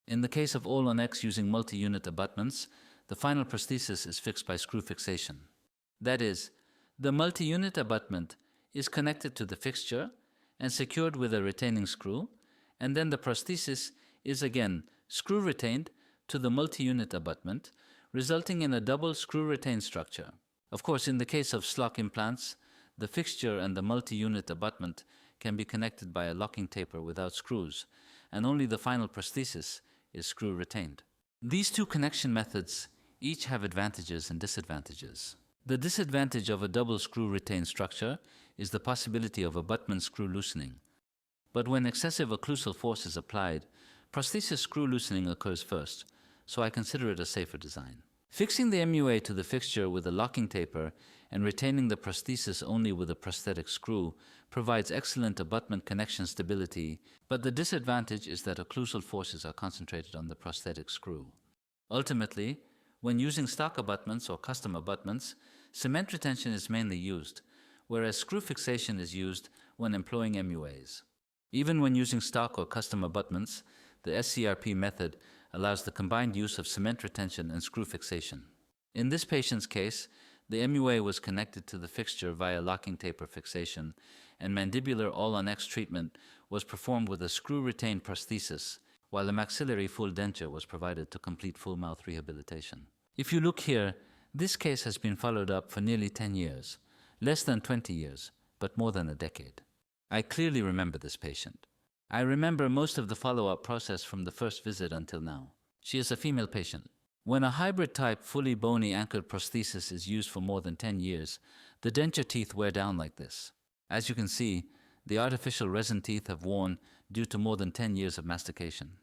In the case of AllonX using multi-unit abutments, the final prosthesis is fixed by screw fixation. That is, the multi-unit abutment is connected to the fixture and secured with a retaining screw, and then the prosthesis is again screw-retained to the multi-unit abutment, resulting in a double screw-retained structure. Of course, in the case of SLOC implants, the fixture and the multi-unit abutment can be connected by a locking taper without screws, and only the final prosthesis is screw-retained. These two connection methods each have advantages and disadvantages. The disadvantage of a double screw-retained structure is the possibility of abutment screw loosening. But when excessive occlusal force is applied, prosthesis screw loosening occurs first, so I consider it a safer design. Fixing the MUA to the fixture with a locking taper and retaining the prosthesis only with a prosthetic screw provides excellent abutment connection stability, but the disadvantage is that occlusal forces are concentrated on the prosthetic screw. Ultimately, when using stock abutments or custom abutments, cement retention is mainly used, whereas screw fixation is used when employing MUAs. Even when using stock or custom abutments, the SCRP method allows the combined use of cement retention and screw fixation. In this patient's case, the MUA was connected to the fixture via locking taper fixation, and mandibular AllonX treatment was performed with a screw-retained prosthesis, while a maxillary full denture was provided to complete full mouth rehabilitation. If you look here, this case has been followed up for nearly 10 years, less than 20 years, but more than a decade. I clearly remember this patient. I remember most of the follow-up process from the first visit until now. She is a female patient. When a hybrid-type, fully bony anchored prosthesis is used for more than 10 years, the denture teeth wear down like this. As you can see, the artificial resin teeth have worn due to more than 10 years of mastication.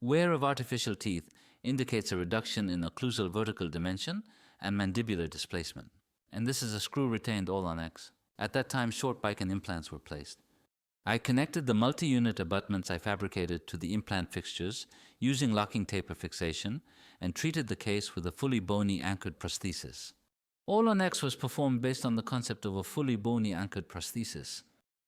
Wear of artificial teeth indicates a reduction in occlusal vertical dimension and mandibular displacement. And this is a screw-retained AllonX. At that time, short bike and implants were placed. I connected the multi-unit abutments I fabricated to the implant fixtures using locking taper fixation and treated the case with a fully bony anchored prosthesis. AllonX was performed based on the concept of a fully bony anchored prosthesis.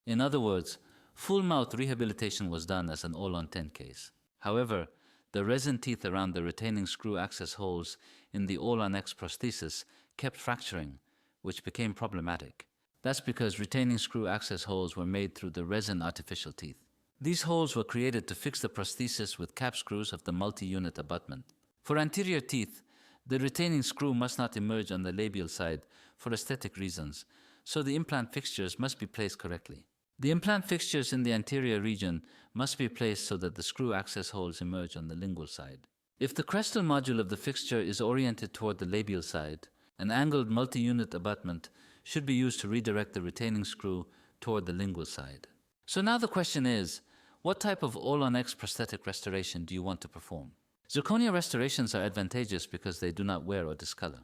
In other words, full mouth rehabilitation was done as an Allon 10 case. However, the resin teeth around the retaining screw access holes in the AllonX prosthesis kept fracturing, which became problematic. That's because retaining screw access holes were made through the resin artificial teeth. These holes were created to fix the prosthesis with cap screws of the multi-unit abutment. For anterior teeth, the retaining screw must not emerge on the labial side for aesthetic reasons, so the implant fixtures must be placed correctly. The implant fixtures in the anterior region must be placed so that the screw access holes emerge on the lingual side. If the crestal module of the fixture is oriented toward the labial side, an angled multi-unit abutment should be used to redirect the retaining screw toward the lingual side. So now the question is, what type of AllonX prosthetic restoration do you want to perform? Zirconia restorations are advantageous because they do not wear or discolor.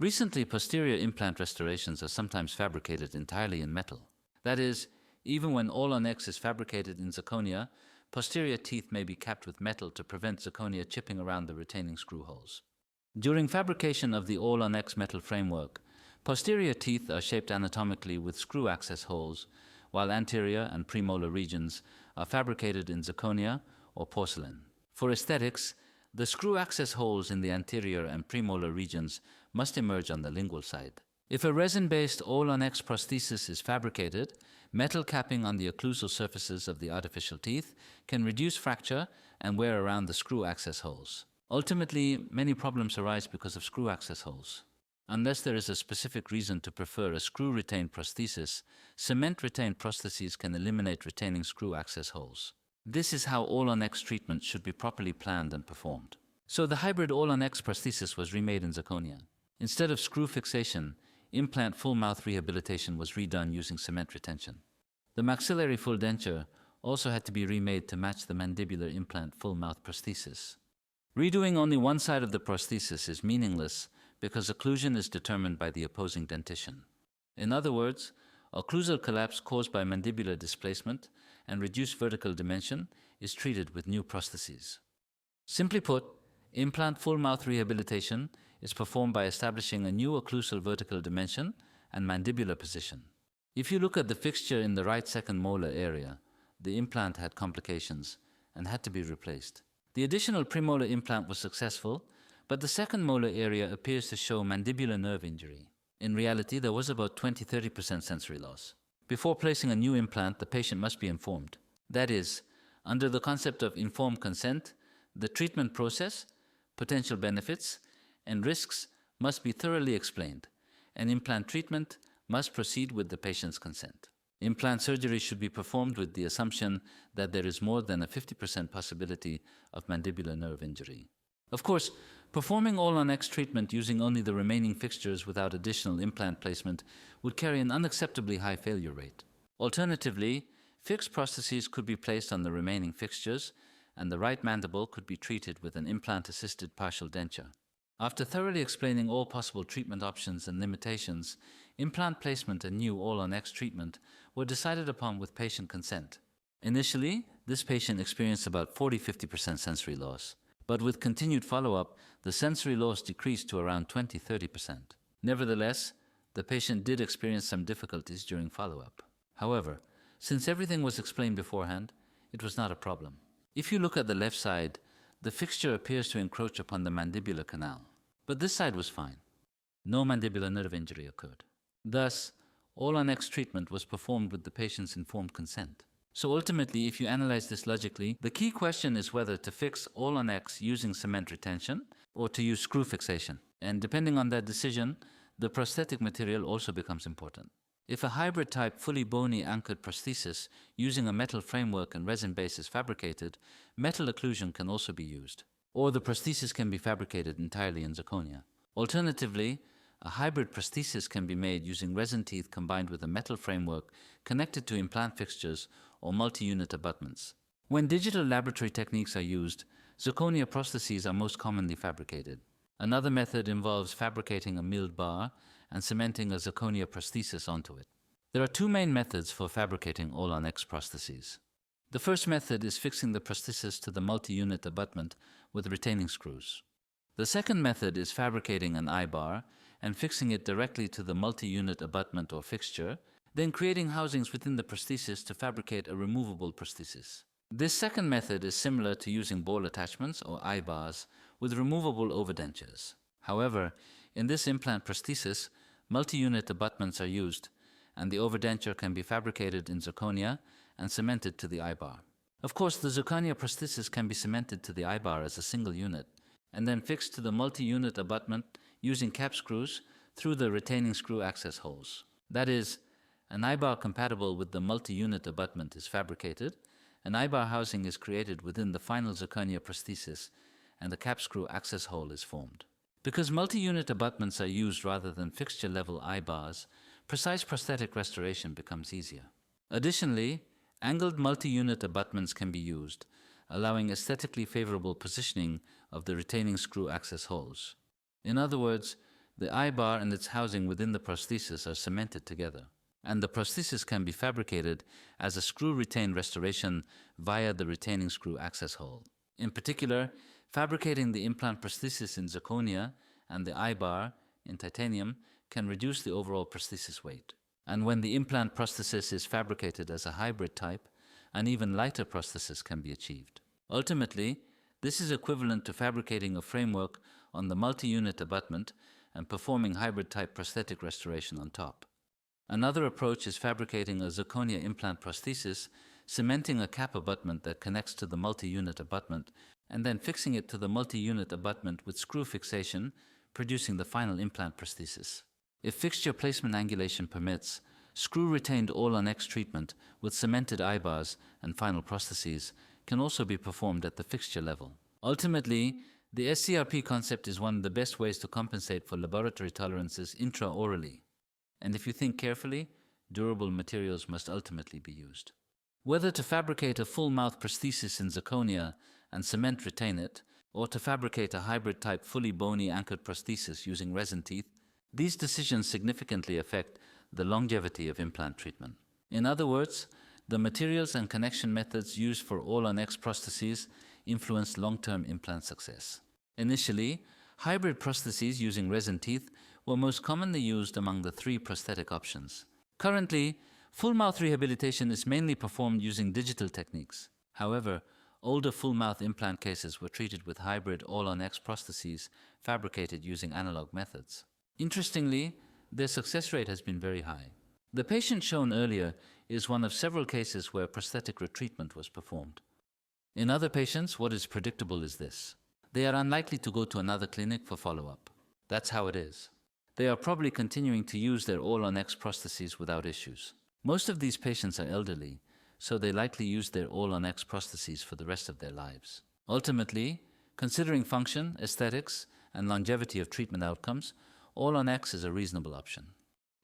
Recently, posterior implant restorations are sometimes fabricated entirely in metal. That is, even when AllonX is fabricated in zirconia, posterior teeth may be capped with metal to prevent zirconia chipping around the retaining screw holes. During fabrication of the AllonX metal framework, posterior teeth are shaped anatomically with screw access holes, while anterior and premolar regions are fabricated in zirconia or porcelain. For aesthetics, the screw access holes in the anterior and premolar regions must emerge on the lingual side. If a resin-based AllonX prosthesis is fabricated, metal capping on the occlusal surfaces of the artificial teeth can reduce fracture and wear around the screw access holes. Ultimately, many problems arise because of screw access holes. Unless there is a specific reason to prefer a screw-retained prosthesis, cement-retained prostheses can eliminate retaining screw access holes. This is how AllonX treatment should be properly planned and performed. So the hybrid AllonX prosthesis was remade in zirconia. Instead of screw fixation, implant full mouth rehabilitation was redone using cement retention. The maxillary full denture also had to be remade to match the mandibular implant full mouth prosthesis. Redoing only one side of the prosthesis is meaningless because occlusion is determined by the opposing dentition. In other words, occlusal collapse caused by mandibular displacement and reduced vertical dimension is treated with new prostheses. Simply put, implant full mouth rehabilitation is performed by establishing a new occlusal vertical dimension and mandibular position. If you look at the fixture in the right second molar area, the implant had complications and had to be replaced. The additional premolar implant was successful, but the second molar area appears to show mandibular nerve injury. In reality, there was about 20-30% sensory loss. Before placing a new implant, the patient must be informed. That is, under the concept of informed consent, the treatment process, potential benefits, and risks must be thoroughly explained, and implant treatment must proceed with the patient's consent. Implant surgery should be performed with the assumption that there is more than a 50% possibility of mandibular nerve injury. Of course, performing AllonX treatment using only the remaining fixtures without additional implant placement would carry an unacceptably high failure rate. Alternatively, fixed prostheses could be placed on the remaining fixtures, and the right mandible could be treated with an implant-assisted partial denture. After thoroughly explaining all possible treatment options and limitations, implant placement and new AllonX treatment were decided upon with patient consent. Initially, this patient experienced about 40-50% sensory loss, but with continued follow-up, the sensory loss decreased to around 20-30%. Nevertheless, the patient did experience some difficulties during follow-up. However, since everything was explained beforehand, it was not a problem. If you look at the left side, the fixture appears to encroach upon the mandibular canal, but this side was fine. No mandibular nerve injury occurred. Thus, AllonX treatment was performed with the patient's informed consent. So ultimately, if you analyze this logically, the key question is whether to fix AllonX using cement retention or to use screw fixation. And depending on that decision, the prosthetic material also becomes important. If a hybrid type fully bony anchored prosthesis using a metal framework and resin base is fabricated, metal occlusion can also be used. Or the prosthesis can be fabricated entirely in zirconia. Alternatively, a hybrid prosthesis can be made using resin teeth combined with a metal framework connected to implant fixtures or multi-unit abutments. When digital laboratory techniques are used, zirconia prostheses are most commonly fabricated. Another method involves fabricating a milled bar and cementing a zirconia prosthesis onto it. There are two main methods for fabricating AllonX prostheses. The first method is fixing the prosthesis to the multi-unit abutment with retaining screws. The second method is fabricating an I-bar and fixing it directly to the multi-unit abutment or fixture, then creating housings within the prosthesis to fabricate a removable prosthesis. This second method is similar to using ball attachments or I-bars with removable overdentures. However, in this implant prosthesis, multi-unit abutments are used, and the overdenture can be fabricated in zirconia and cemented to the I-bar. Of course, the zirconia prosthesis can be cemented to the I-bar as a single unit, and then fixed to the multi-unit abutment using cap screws through the retaining screw access holes. That is, an I-bar compatible with the multi-unit abutment is fabricated, an I-bar housing is created within the final zirconia prosthesis, and a cap screw access hole is formed. Because multi-unit abutments are used rather than fixture-level I-bars, precise prosthetic restoration becomes easier. Additionally, angled multi-unit abutments can be used, allowing aesthetically favorable positioning of the retaining screw access holes. In other words, the I-bar and its housing within the prosthesis are cemented together, and the prosthesis can be fabricated as a screw-retained restoration via the retaining screw access hole. In particular, fabricating the implant prosthesis in zirconia and the I-bar in titanium can reduce the overall prosthesis weight. And when the implant prosthesis is fabricated as a hybrid type, an even lighter prosthesis can be achieved. Ultimately, this is equivalent to fabricating a framework on the multi-unit abutment and performing hybrid-type prosthetic restoration on top. Another approach is fabricating a zirconia implant prosthesis, cementing a cap abutment that connects to the multi-unit abutment, and then fixing it to the multi-unit abutment with screw fixation, producing the final implant prosthesis. If fixture placement angulation permits, screw-retained AllonX treatment with cemented I-bars and final prostheses can also be performed at the fixture level. Ultimately, the SCRP concept is one of the best ways to compensate for laboratory tolerances intraorally. And if you think carefully, durable materials must ultimately be used. Whether to fabricate a full-mouth prosthesis in zirconia and cement retain it, or to fabricate a hybrid-type fully bony anchored prosthesis using resin teeth, these decisions significantly affect the longevity of implant treatment. In other words, the materials and connection methods used for AllonX prostheses influence long-term implant success. Initially, hybrid prostheses using resin teeth were most commonly used among the three prosthetic options. Currently, full-mouth rehabilitation is mainly performed using digital techniques. However, Older full-mouth implant cases were treated with hybrid AllonX prostheses fabricated using analog methods. Interestingly, their success rate has been very high. The patient shown earlier is one of several cases where prosthetic retreatment was performed. In other patients, what is predictable is this. They are unlikely to go to another clinic for follow-up. That's how it is. They are probably continuing to use their AllonX prostheses without issues. Most of these patients are elderly, so they likely use their AllonX prostheses for the rest of their lives. Ultimately, considering function, aesthetics, and longevity of treatment outcomes, AllonX is a reasonable option.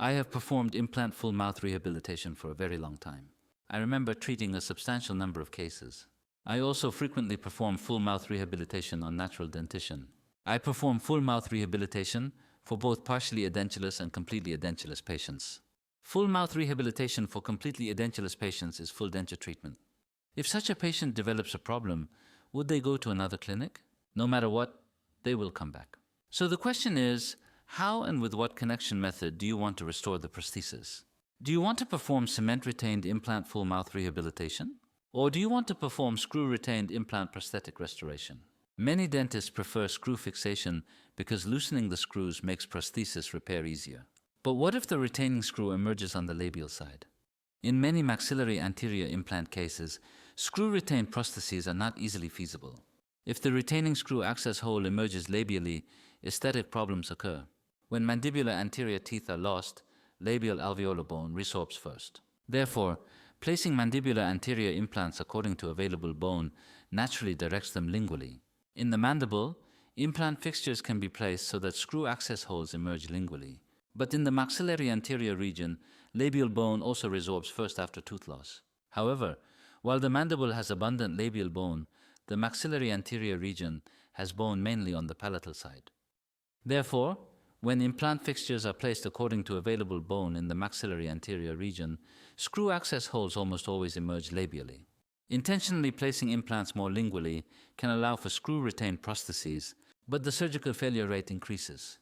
I have performed implant full mouth rehabilitation for a very long time. I remember treating a substantial number of cases. I also frequently perform full mouth rehabilitation on natural dentition. I perform full mouth rehabilitation for both partially edentulous and completely edentulous patients. Full mouth rehabilitation for completely edentulous patients is full denture treatment. If such a patient develops a problem, would they go to another clinic? No matter what, they will come back. So the question is, how and with what connection method do you want to restore the prosthesis? Do you want to perform cement-retained implant full mouth rehabilitation? Or do you want to perform screw-retained implant prosthetic restoration? Many dentists prefer screw fixation because loosening the screws makes prosthesis repair easier. But what if the retaining screw emerges on the labial side? In many maxillary anterior implant cases, screw-retained prostheses are not easily feasible. If the retaining screw access hole emerges labially, aesthetic problems occur. When mandibular anterior teeth are lost, labial alveolar bone resorbs first. Therefore, placing mandibular anterior implants according to available bone naturally directs them lingually. In the mandible, implant fixtures can be placed so that screw access holes emerge lingually. But in the maxillary anterior region, labial bone also resorbs first after tooth loss. However, while the mandible has abundant labial bone, the maxillary anterior region has bone mainly on the palatal side. Therefore, when implant fixtures are placed according to available bone in the maxillary anterior region, screw access holes almost always emerge labially. Intentionally placing implants more lingually can allow for screw-retained prostheses, but the surgical failure rate increases.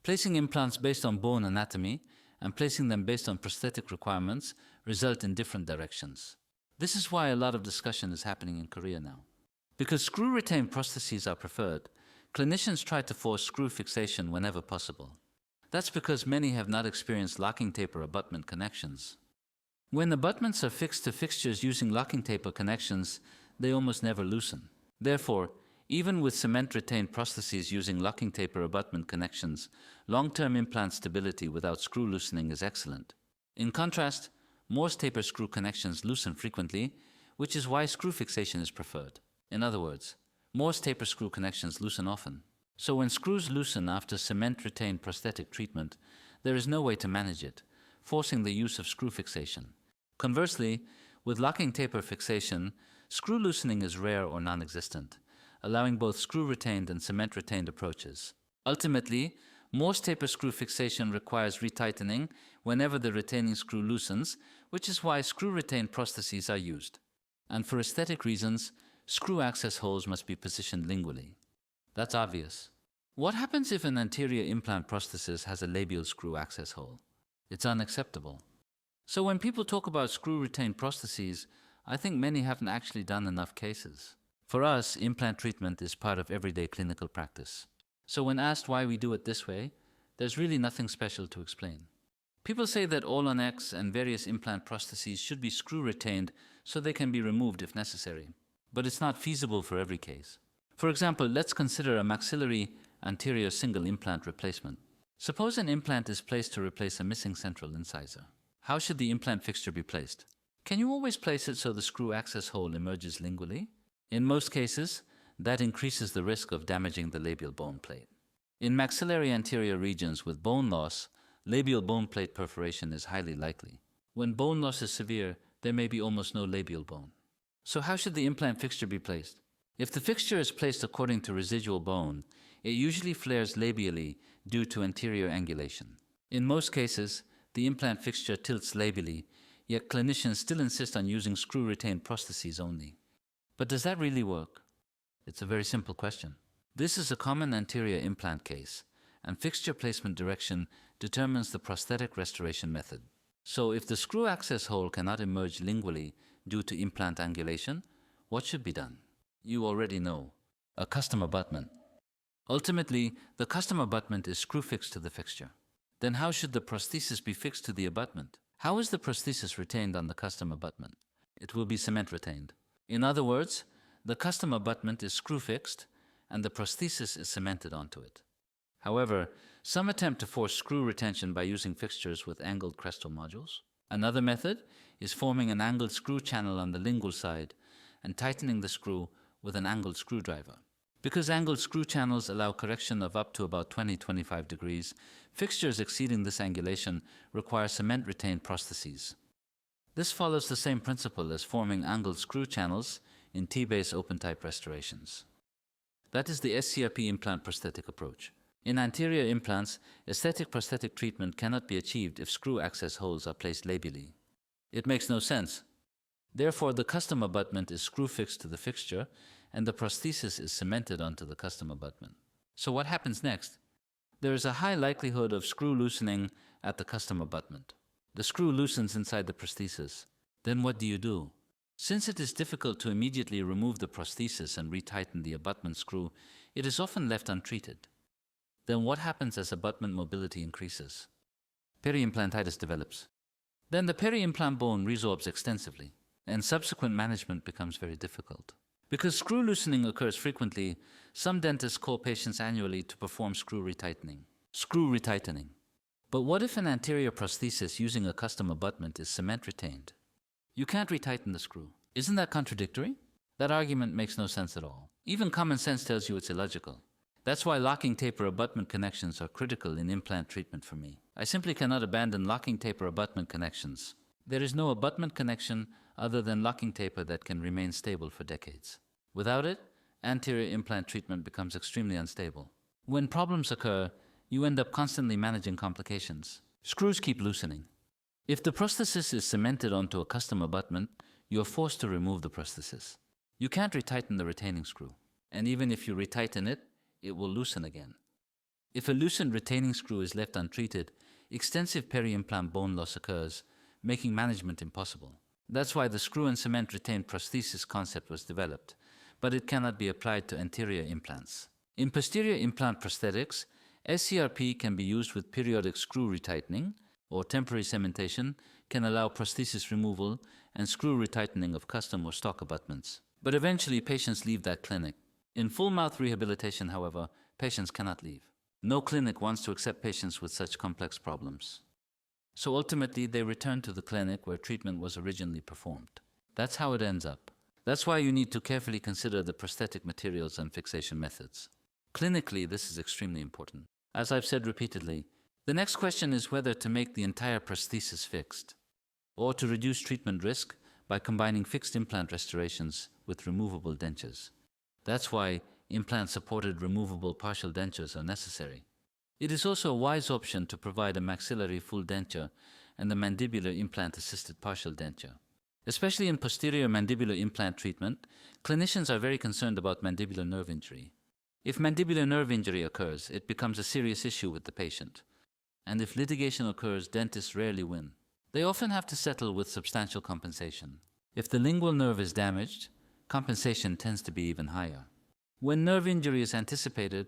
Placing implants based on bone anatomy and placing them based on prosthetic requirements result in different directions. This is why a lot of discussion is happening in Korea now. Because screw-retained prostheses are preferred, clinicians try to force screw fixation whenever possible. That's because many have not experienced locking taper abutment connections. When abutments are fixed to fixtures using locking taper connections, they almost never loosen. Therefore, even with cement-retained prostheses using locking taper abutment connections, long-term implant stability without screw loosening is excellent. In contrast, Morse taper screw connections loosen frequently, which is why screw fixation is preferred. In other words, Morse taper screw connections loosen often. So when screws loosen after cement-retained prosthetic treatment, there is no way to manage it, forcing the use of screw fixation. Conversely, with locking taper fixation, screw loosening is rare or non-existent, allowing both screw-retained and cement-retained approaches. Ultimately, Morse taper screw fixation requires retightening whenever the retaining screw loosens, which is why screw-retained prostheses are used. And for aesthetic reasons, screw access holes must be positioned lingually. That's obvious. What happens if an anterior implant prosthesis has a labial screw access hole? It's unacceptable. So when people talk about screw-retained prostheses, I think many haven't actually done enough cases. For us, implant treatment is part of everyday clinical practice. So when asked why we do it this way, there's really nothing special to explain. People say that AllonX and various implant prostheses should be screw-retained so they can be removed if necessary. But it's not feasible for every case. For example, let's consider a maxillary anterior single implant replacement. Suppose an implant is placed to replace a missing central incisor. How should the implant fixture be placed? Can you always place it so the screw access hole emerges lingually? In most cases, that increases the risk of damaging the labial bone plate. In maxillary anterior regions with bone loss, labial bone plate perforation is highly likely. When bone loss is severe, there may be almost no labial bone. So how should the implant fixture be placed? If the fixture is placed according to residual bone, it usually flares labially due to anterior angulation. In most cases, the implant fixture tilts labially, yet clinicians still insist on using screw-retained prostheses only. But does that really work? It's a very simple question. This is a common anterior implant case, and fixture placement direction determines the prosthetic restoration method. So if the screw access hole cannot emerge lingually due to implant angulation, what should be done? You already know. A custom abutment. Ultimately, the custom abutment is screw fixed to the fixture. Then how should the prosthesis be fixed to the abutment? How is the prosthesis retained on the custom abutment? It will be cement retained. In other words, the custom abutment is screw fixed and the prosthesis is cemented onto it. However, some attempt to force screw retention by using fixtures with angled crestal modules. Another method is forming an angled screw channel on the lingual side and tightening the screw with an angled screwdriver. Because angled screw channels allow correction of up to about 20-25 degrees, fixtures exceeding this angulation require cement-retained prostheses. This follows the same principle as forming angled screw channels in T-base open-type restorations. That is the SCRP implant prosthetic approach. In anterior implants, aesthetic prosthetic treatment cannot be achieved if screw access holes are placed labially. It makes no sense. Therefore, the custom abutment is screw fixed to the fixture and the prosthesis is cemented onto the custom abutment. So what happens next? There is a high likelihood of screw loosening at the custom abutment. The screw loosens inside the prosthesis. Then what do? Since it is difficult to immediately remove the prosthesis and retighten the abutment screw, it is often left untreated. Then what happens as abutment mobility increases? Peri-implantitis develops. Then the peri-implant bone resorbs extensively, and subsequent management becomes very difficult. Because screw loosening occurs frequently, some dentists call patients annually to perform screw retightening. But what if an anterior prosthesis using a custom abutment is cement retained? You can't retighten the screw. Isn't that contradictory? That argument makes no sense at all. Even common sense tells you it's illogical. That's why locking taper abutment connections are critical in implant treatment for me. I simply cannot abandon locking taper abutment connections. There is no abutment connection other than locking taper that can remain stable for decades. Without it, anterior implant treatment becomes extremely unstable. When problems occur, you end up constantly managing complications. Screws keep loosening. If the prosthesis is cemented onto a custom abutment, you are forced to remove the prosthesis. You can't retighten the retaining screw, and even if you retighten it, it will loosen again. If a loosened retaining screw is left untreated, extensive peri-implant bone loss occurs, making management impossible. That's why the screw and cement retained prosthesis concept was developed, but it cannot be applied to anterior implants. In posterior implant prosthetics, SCRP can be used with periodic screw retightening, or temporary cementation can allow prosthesis removal and screw retightening of custom or stock abutments. But eventually patients leave that clinic. In full mouth rehabilitation, however, patients cannot leave. No clinic wants to accept patients with such complex problems. So ultimately, they return to the clinic where treatment was originally performed. That's how it ends up. That's why you need to carefully consider the prosthetic materials and fixation methods. Clinically, this is extremely important. As I've said repeatedly, the next question is whether to make the entire prosthesis fixed, or to reduce treatment risk by combining fixed implant restorations with removable dentures. That's why implant-supported removable partial dentures are necessary. It is also a wise option to provide a maxillary full denture and a mandibular implant-assisted partial denture. Especially in posterior mandibular implant treatment, clinicians are very concerned about mandibular nerve injury. If mandibular nerve injury occurs, it becomes a serious issue with the patient. And if litigation occurs, dentists rarely win. They often have to settle with substantial compensation. If the lingual nerve is damaged, compensation tends to be even higher. When nerve injury is anticipated,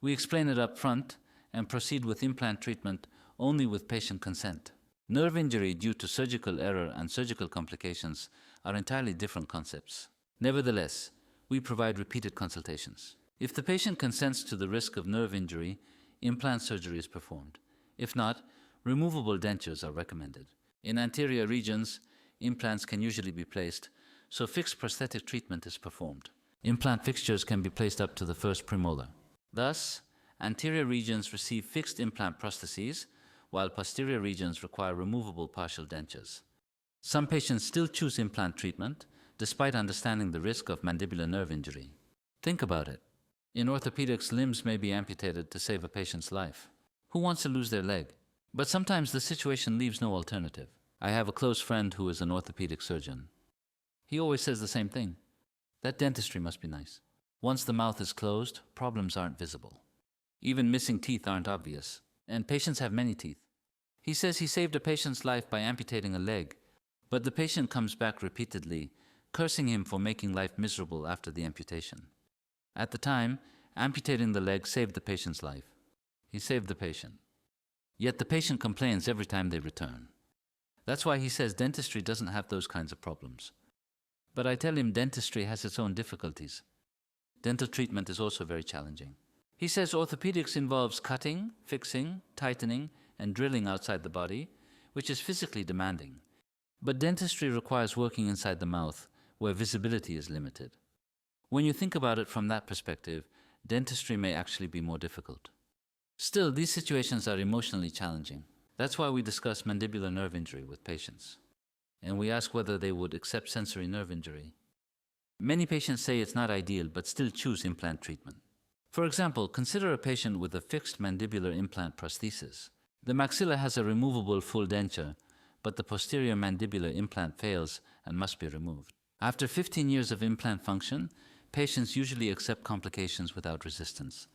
we explain it up front and proceed with implant treatment only with patient consent. Nerve injury due to surgical error and surgical complications are entirely different concepts. Nevertheless, we provide repeated consultations. If the patient consents to the risk of nerve injury, implant surgery is performed. If not, removable dentures are recommended. In anterior regions, implants can usually be placed, so fixed prosthetic treatment is performed. Implant fixtures can be placed up to the first premolar. Thus, anterior regions receive fixed implant prostheses, while posterior regions require removable partial dentures. Some patients still choose implant treatment, despite understanding the risk of mandibular nerve injury. Think about it. In orthopedics, limbs may be amputated to save a patient's life. Who wants to lose their leg? But sometimes the situation leaves no alternative. I have a close friend who is an orthopedic surgeon. He always says the same thing. That dentistry must be nice. Once the mouth is closed, problems aren't visible. Even missing teeth aren't obvious, and patients have many teeth. He says he saved a patient's life by amputating a leg, but the patient comes back repeatedly cursing him for making life miserable after the amputation. At the time, amputating the leg saved the patient's life. He saved the patient. Yet the patient complains every time they return. That's why he says dentistry doesn't have those kinds of problems. But I tell him dentistry has its own difficulties. Dental treatment is also very challenging. He says orthopedics involves cutting, fixing, tightening, and drilling outside the body, which is physically demanding. But dentistry requires working inside the mouth, where visibility is limited. When you think about it from that perspective, dentistry may actually be more difficult. Still, these situations are emotionally challenging. That's why we discuss mandibular nerve injury with patients. And we ask whether they would accept sensory nerve injury. Many patients say it's not ideal, but still choose implant treatment. For example, consider a patient with a fixed mandibular implant prosthesis. The maxilla has a removable full denture, but the posterior mandibular implant fails and must be removed. After 15 years of implant function, patients usually accept complications without resistance.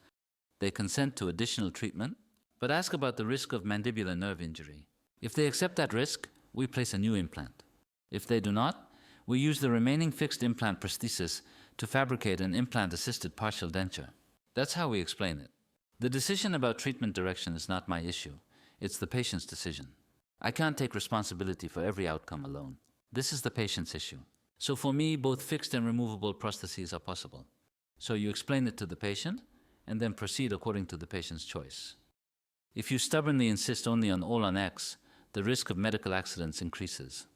They consent to additional treatment, but ask about the risk of mandibular nerve injury. If they accept that risk, we place a new implant. If they do not, we use the remaining fixed implant prosthesis to fabricate an implant-assisted partial denture. That's how we explain it. The decision about treatment direction is not my issue. It's the patient's decision. I can't take responsibility for every outcome alone. This is the patient's issue. So for me, both fixed and removable prostheses are possible. So you explain it to the patient, and then proceed according to the patient's choice. If you stubbornly insist only on AllonX, the risk of medical accidents increases.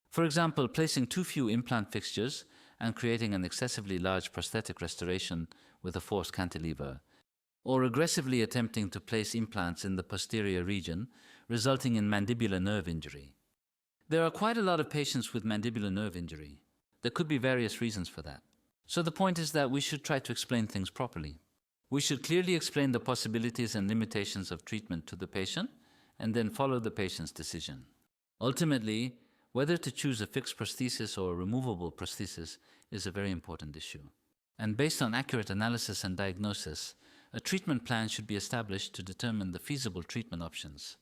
For example, placing too few implant fixtures and creating an excessively large prosthetic restoration with a forced cantilever, or aggressively attempting to place implants in the posterior region, resulting in mandibular nerve injury. There are quite a lot of patients with mandibular nerve injury. There could be various reasons for that. So the point is that we should try to explain things properly. We should clearly explain the possibilities and limitations of treatment to the patient, and then follow the patient's decision. Ultimately, whether to choose a fixed prosthesis or a removable prosthesis is a very important issue. And based on accurate analysis and diagnosis, a treatment plan should be established to determine the feasible treatment options.